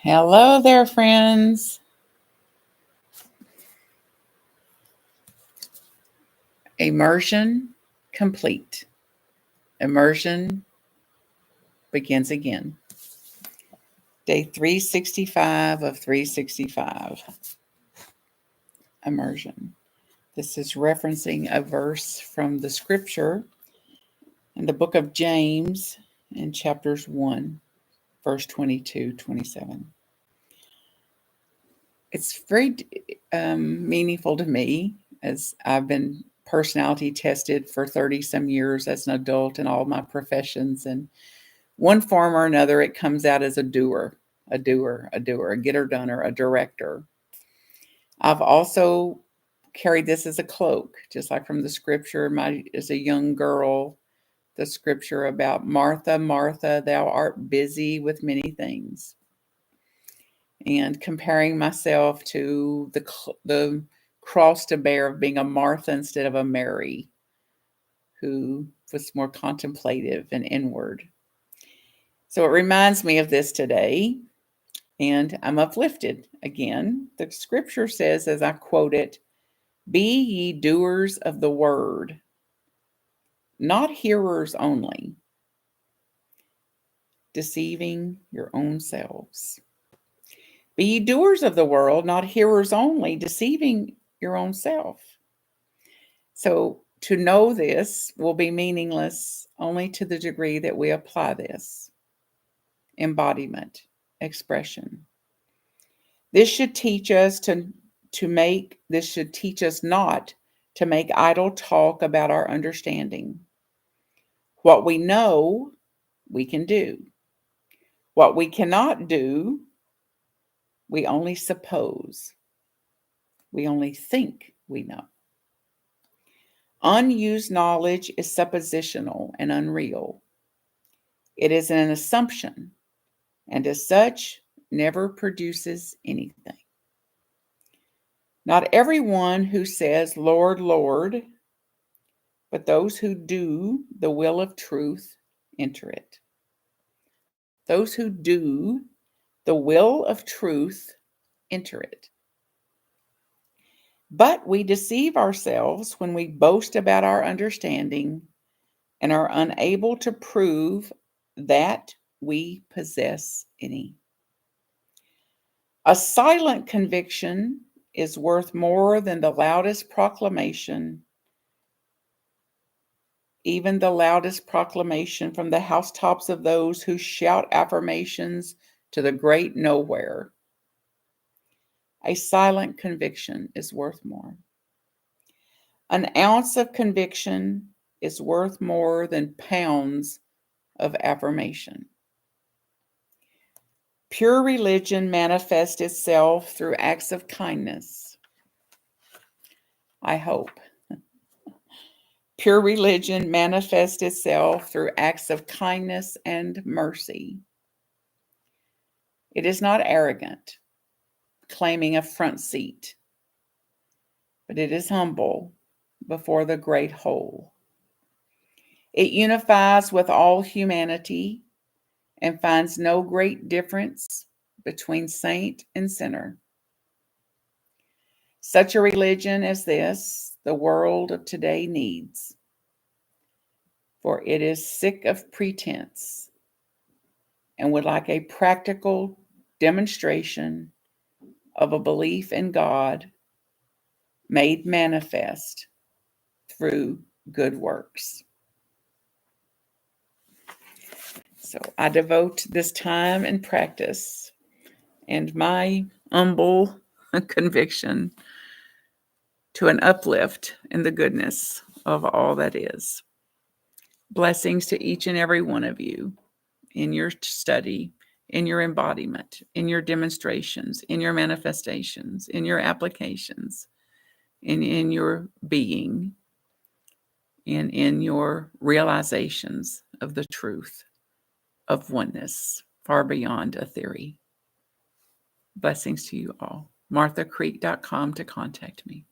Hello there, friends. Immersion complete. Immersion begins again. Day 365 of 365. Immersion. This is referencing a verse from the scripture in the book of James in chapters 1, verse 22, 27. It's very meaningful to me as I've been personality tested for 30 some years as an adult in all my professions. And one form or another, it comes out as a doer, a getter doner, a director. I've also carried this as a cloak, just like from the scripture, as a young girl, the scripture about Martha, Martha, thou art busy with many things. And comparing myself to the cross to bear of being a Martha instead of a Mary, who was more contemplative and inward. So it reminds me of this today, and I'm uplifted again. The scripture says, as I quote it, "Be ye doers of the word, not hearers only, deceiving your own selves." Be ye doers of the world, not hearers only, deceiving your own self. So to know this will be meaningless only to the degree that we apply this. Embodiment, expression. This should teach us not to make idle talk about our understanding. What we know, we can do. What we cannot do, we only suppose. We only think we know. Unused knowledge is suppositional and unreal. It is an assumption, and as such, never produces anything. Not everyone who says, "Lord, Lord," but those who do the will of truth enter it. Those who do the will of truth enter it. But we deceive ourselves when we boast about our understanding and are unable to prove that we possess any. A silent conviction is worth more than the loudest proclamation, even the loudest proclamation from the housetops of those who shout affirmations to the great nowhere. A silent conviction is worth more. An ounce of conviction is worth more than pounds of affirmation. Pure religion manifests itself through acts of kindness. I hope. Pure religion manifests itself through acts of kindness and mercy. It is not arrogant, claiming a front seat, but it is humble before the great whole. It unifies with all humanity and finds no great difference between saint and sinner. Such a religion as this, the world of today needs, for it is sick of pretense and would like a practical demonstration of a belief in God made manifest through good works. So I devote this time and practice and my humble conviction to an uplift in the goodness of all that is. Blessings to each and every one of you in your study, in your embodiment, in your demonstrations, in your manifestations, in your applications, in your being, and in your realizations of the truth of oneness, far beyond a theory. Blessings to you all. MarthaCreek.com to contact me.